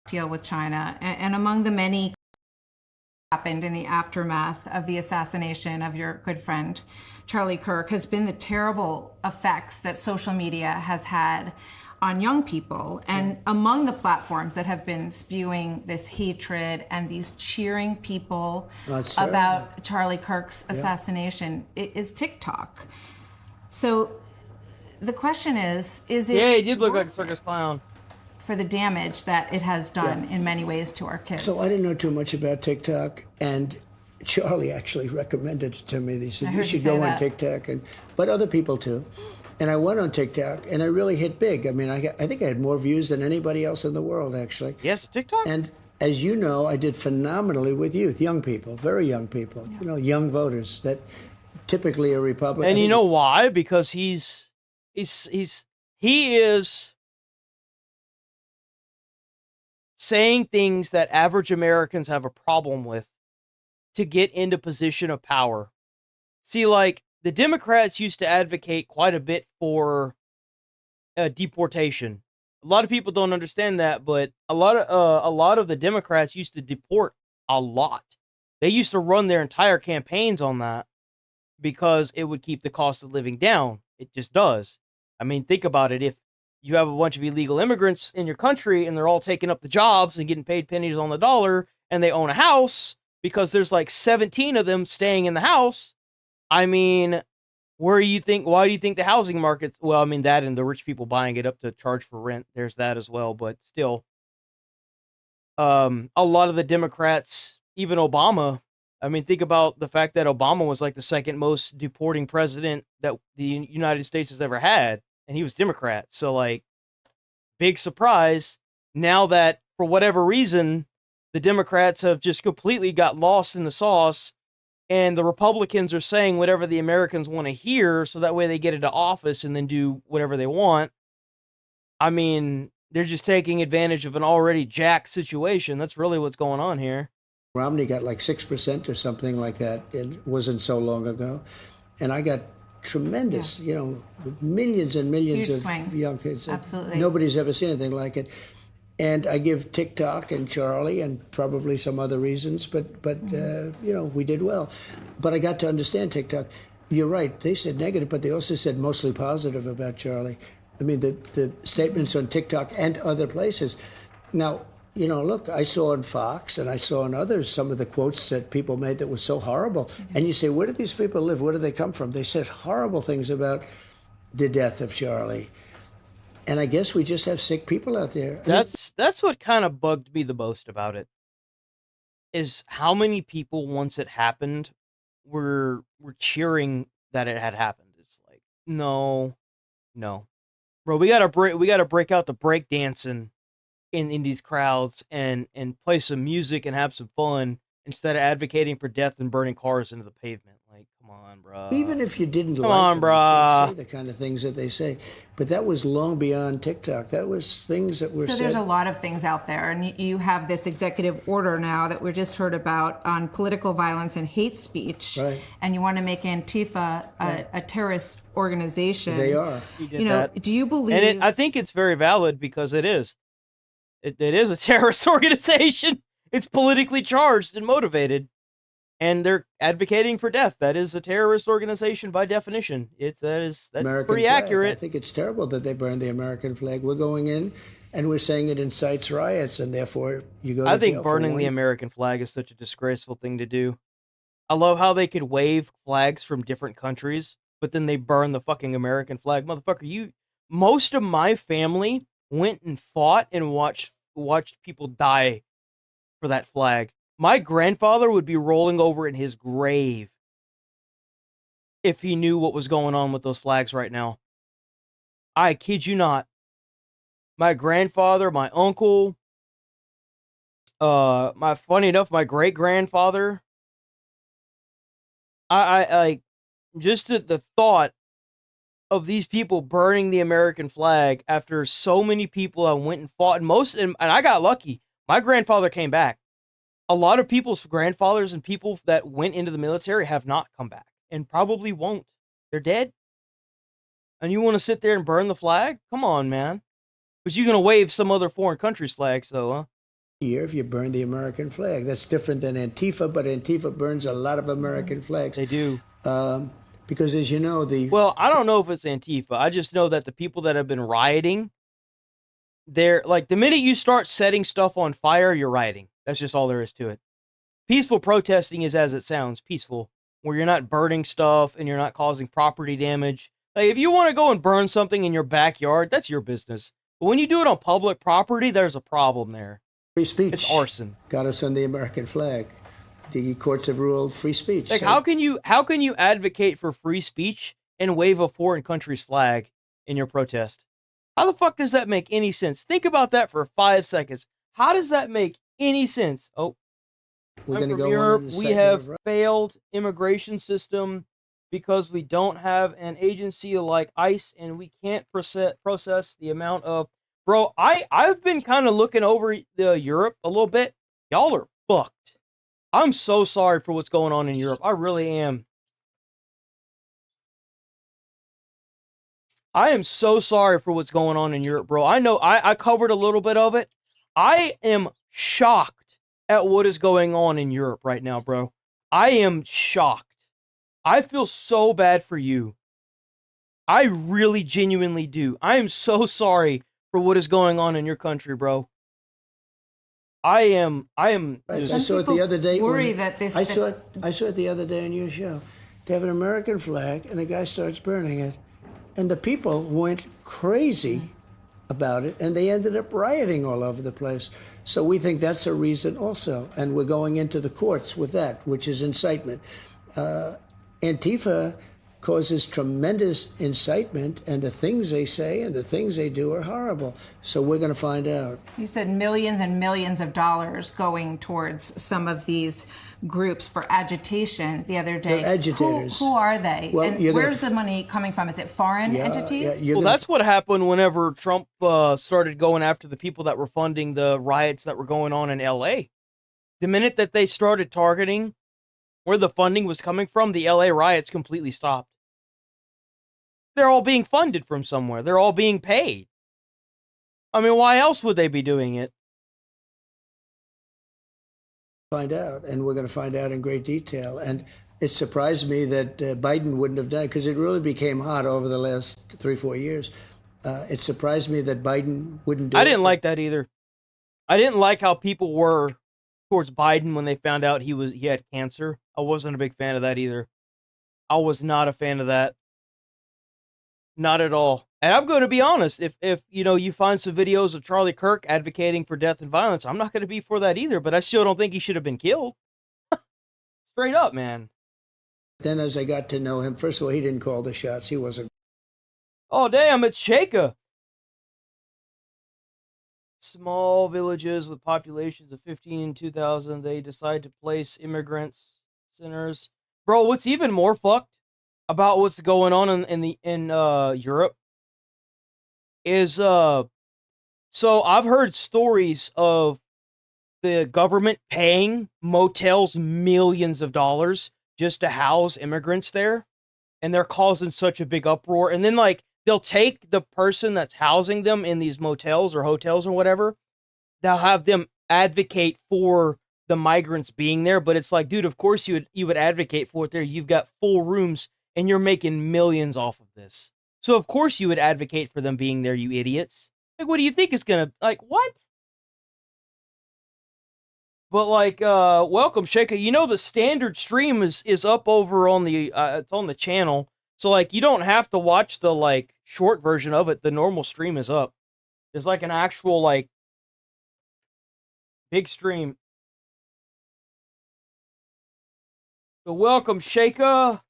deal with China, and among the many happened in the aftermath of the assassination of your good friend Charlie Kirk has been the terrible effects that social media has had on young people. And among the platforms that have been spewing this hatred and these cheering people about Charlie Kirk's assassination is TikTok. So the question is it... Yeah, he did look like a circus clown. For the damage that it has done in many ways to our kids. So I didn't know too much about TikTok, and Charlie actually recommended it to me. He said, you should go on TikTok, but other people too. And I went on TikTok, and I really hit big. I mean, I think I had more views than anybody else in the world, actually. Yes, TikTok? And as you know, I did phenomenally with youth, young people, very young people, you know, young voters that typically are Republican. And you know why? Because he is saying things that average Americans have a problem with to get into position of power. See, like, the Democrats used to advocate quite a bit for deportation. A lot of people don't understand that, but a lot of the Democrats used to deport a lot. They used to run their entire campaigns on that because it would keep the cost of living down. It just does. I mean, think about it. If you have a bunch of illegal immigrants in your country and they're all taking up the jobs and getting paid pennies on the dollar, and they own a house because there's like 17 of them staying in the house. I mean, why do you think the housing market's, well, I mean, that and the rich people buying it up to charge for rent, there's that as well, but still, a lot of the Democrats, even Obama, I mean, think about the fact that Obama was like the second most deporting president that the United States has ever had, and he was Democrat. So, like, big surprise, now that, for whatever reason, the Democrats have just completely got lost in the sauce, and the Republicans are saying whatever the Americans want to hear, so that way they get into office and then do whatever they want. I mean, they're just taking advantage of an already jacked situation. That's really what's going on here. Romney got like 6% or something like that. It wasn't so long ago. And I got tremendous, you know, millions and millions Huge of swing. young kids. Absolutely. Nobody's ever seen anything like it. And I give TikTok and Charlie and probably some other reasons, but you know, we did well. But I got to understand TikTok. You're right. They said negative, but they also said mostly positive about Charlie. I mean, the statements on TikTok and other places. Now, you know, look, I saw on Fox and I saw on others some of the quotes that people made that was so horrible. And you say, where do these people live? Where do they come from? They said horrible things about the death of Charlie. And I guess we just have sick people out there. That's what kind of bugged me the most about it, is how many people, once it happened, were cheering that it had happened. It's like, no, bro, we gotta break out the break dancing in these crowds and play some music and have some fun instead of advocating for death and burning cars into the pavement. Like, come on, bro. Even if you didn't come like on, them, bro. you can't say the kind of things that they say. But that was long beyond TikTok. That was things that were said. So there's a lot of things out there, and you have this executive order now that we just heard about on political violence and hate speech, right. And you want to make Antifa a terrorist organization. They are. You know, do you believe? And I think it's very valid because it is. It is a terrorist organization. It's politically charged and motivated. And they're advocating for death. That is a terrorist organization by definition. That's American pretty flag. accurate. I think it's terrible that they burned the American flag. We're going in and we're saying it incites riots, and therefore you go to I think jail burning the American flag is such a disgraceful thing to do. I love how they could wave flags from different countries, but then they burn the fucking American flag. Motherfucker, most of my family went and fought and watched people die for that flag. My grandfather would be rolling over in his grave if he knew what was going on with those flags right now. I kid you not. My grandfather, my uncle, funny enough, my great-grandfather, I just the thought of these people burning the American flag after so many people I went and fought, and I got lucky. My grandfather came back. A lot of people's grandfathers and people that went into the military have not come back and probably won't. They're dead. And you want to sit there and burn the flag? Come on, man. But you're going to wave some other foreign country's flags, though, huh? year if you burn the American flag. That's different than Antifa, but Antifa burns a lot of American flags. They do. Because as you know, Well, I don't know if it's Antifa. I just know that the people that have been rioting, they're like, the minute you start setting stuff on fire, you're rioting. That's just all there is to it. Peaceful protesting is as it sounds, peaceful, where you're not burning stuff and you're not causing property damage. Like, if you want to go and burn something in your backyard, that's your business. But when you do it on public property, there's a problem there. free speech. It's arson. Got us on the American flag. The courts have ruled free speech. Like, So- how can you advocate for free speech and wave a foreign country's flag in your protest? How the fuck does that make any sense? Think about that for 5 seconds. How does that make any sense? Oh, We're I'm going to from go Europe. on. We have failed immigration system because we don't have an agency like ICE, and we can't process the amount of. Bro, I've been kind of looking over the Europe a little bit. Y'all are fucked. I'm so sorry for what's going on in Europe. I really am. I am so sorry for what's going on in Europe, bro. I know I covered a little bit of it. I am shocked at what is going on in Europe right now, bro. I am shocked. I feel so bad for you. I really genuinely do. I am so sorry for what is going on in your country, bro. I am Right, just, I saw it the other day. Worry when- that this. I saw it the other day on your show. They have an American flag, and a guy starts burning it, and the people went crazy about it, and they ended up rioting all over the place. So we think that's a reason also, and we're going into the courts with that, which is incitement. Antifa causes tremendous incitement, and the things they say and the things they do are horrible. So we're going to find out. You said millions and millions of dollars going towards some of these groups for agitation the other day. They're agitators. Who are they? Well, and you're gonna where's the money coming from? Is it foreign entities? you're well, gonna- that's what happened whenever Trump started going after the people that were funding the riots that were going on in LA. The minute that they started targeting where the funding was coming from, the LA riots completely stopped. They're all being funded from somewhere. They're all being paid. I mean, why else would they be doing it? find out, and we're going to find out in great detail. And it surprised me that Biden wouldn't have done it, because it really became hot over the last 3-4 years. It surprised me that Biden wouldn't do it. I didn't like that either. I didn't like how people were towards Biden when they found out he had cancer. I wasn't a big fan of that either. I was not a fan of that. Not at all. And I'm going to be honest, if you find some videos of Charlie Kirk advocating for death and violence, I'm not going to be for that either, but I still don't think he should have been killed. Straight up, man. Then as I got to know him, first of all, he didn't call the shots. He wasn't. Oh, damn, it's Shaker. Small villages with populations of 2,000, they decide to place immigrants, sinners. Bro, what's even more fucked about what's going on in Europe is so I've heard stories of the government paying motels millions of dollars just to house immigrants there, and they're causing such a big uproar. And then they'll take the person that's housing them in these motels or hotels or whatever, they'll have them advocate for the migrants being there, but it's like, dude, of course you would advocate for it there. You've got full rooms and you're making millions off of this. So of course you would advocate for them being there, you idiots. Like, what do you think is gonna, what? But welcome, Shaker. The standard stream is up over on the, it's on the channel. So you don't have to watch the short version of it. The normal stream is up. There's an actual big stream. So welcome, Shaker.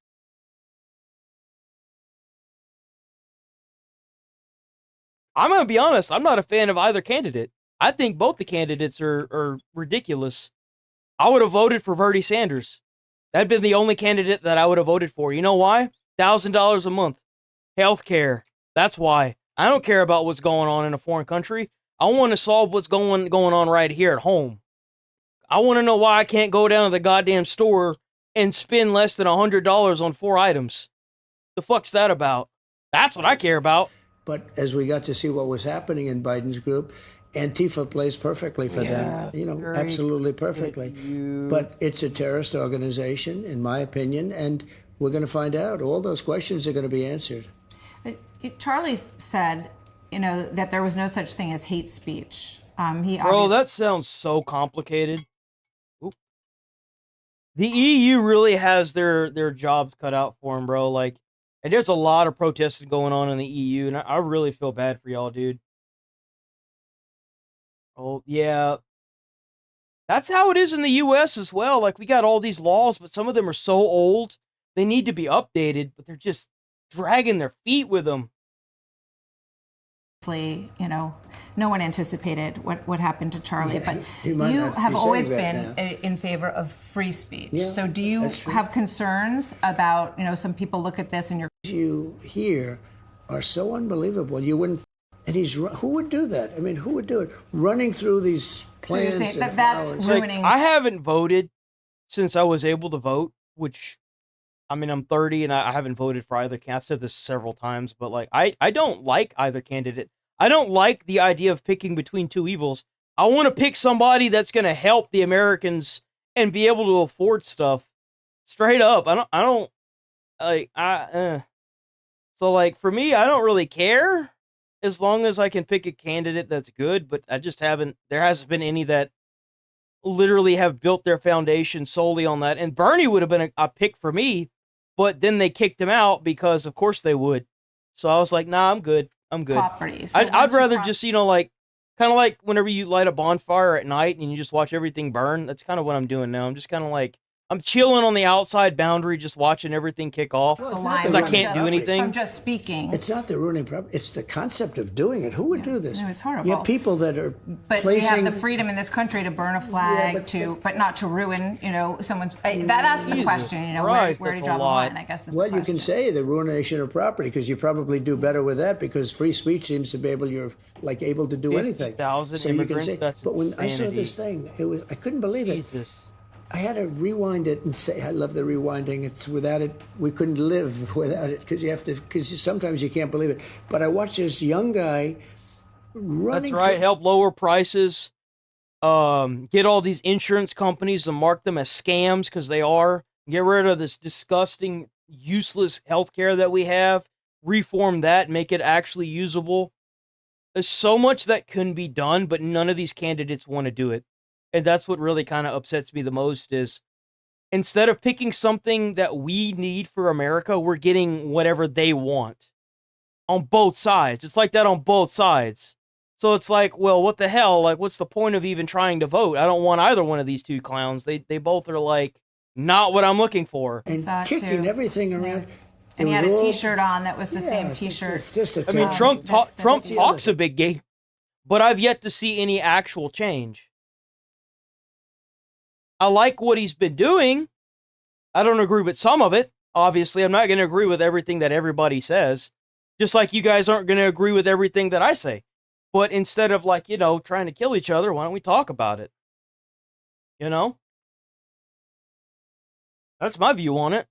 I'm going to be honest, I'm not a fan of either candidate. I think both the candidates are ridiculous. I would have voted for Bernie Sanders. That'd been the only candidate that I would have voted for. You know why? $1,000 a month. Healthcare. That's why. I don't care about what's going on in a foreign country. I want to solve what's going on right here at home. I want to know why I can't go down to the goddamn store and spend less than $100 on 4 items. The fuck's that about? That's what I care about. But as we got to see what was happening in Biden's group, Antifa plays perfectly for them, very absolutely perfectly. But it's a terrorist organization, in my opinion, and we're going to find out. All those questions are going to be answered. Charlie said, that there was no such thing as hate speech. Bro, that sounds so complicated. Oop. The EU really has their jobs cut out for them, bro. Like, and there's a lot of protesting going on in the EU, and I really feel bad for y'all, dude. Oh, yeah. That's how it is in the US as well. Like, we got all these laws, but some of them are so old, they need to be updated, but they're just dragging their feet with them. No one anticipated what happened to Charlie, but you have always been in favor of free speech. Yeah, so do you have concerns about, some people look at this and you here are so unbelievable. You wouldn't, and who would do that? I mean, who would do it? Running through these plans and that's flowers. ruining. Like, I haven't voted since I was able to vote, which, I mean, I'm 30 and I haven't voted for either candidate. I've said this several times, but like, I don't like either candidate. I don't like the idea of picking between two evils. I want to pick somebody that's going to help the Americans and be able to afford stuff. Straight up. So like, for me, I don't really care as long as I can pick a candidate that's good, but there hasn't been any that literally have built their foundation solely on that. And Bernie would have been a pick for me, but then they kicked him out because of course they would. So I was like, nah, I'm good. Properties. So I'd rather just, like, kind of like whenever you light a bonfire at night and you just watch everything burn. That's kind of what I'm doing now. I'm just kind of like, I'm chilling on the outside boundary, just watching everything kick off because I can't do anything. From just speaking. It's not the ruining property. It's the concept of doing it. Who would do this? No, it's horrible. You have people that are But we have the freedom in this country to burn a flag, but not to ruin, someone's. That's the question. Where to draw the line? I guess. Well, you can say the ruination of property because you probably do better with that because free speech seems to be able to do anything. 50,000 so you can say. That's but when I saw insanity. this thing, I couldn't believe it. Jesus. I had to rewind it and say, I love the rewinding. It's without it, we couldn't live without it because sometimes you can't believe it. But I watched this young guy running. That's right. Help lower prices. Get all these insurance companies to mark them as scams because they are. Get rid of this disgusting, useless healthcare that we have. Reform that, make it actually usable. There's so much that can be done, but none of these candidates want to do it. And that's what really kind of upsets me the most is instead of picking something that we need for America, we're getting whatever they want on both sides. It's like that on both sides. So it's like, well, what the hell? Like, what's the point of even trying to vote? I don't want either one of these two clowns. They both are like, not what I'm looking for. And kicking everything around. Yeah. And he had a T-shirt on that was the same T-shirt. It's just a I mean, Trump talks a big game, but I've yet to see any actual change. I like what he's been doing. I don't agree with some of it. Obviously, I'm not going to agree with everything that everybody says. Just like you guys aren't going to agree with everything that I say. But instead of trying to kill each other, why don't we talk about it? That's my view on it.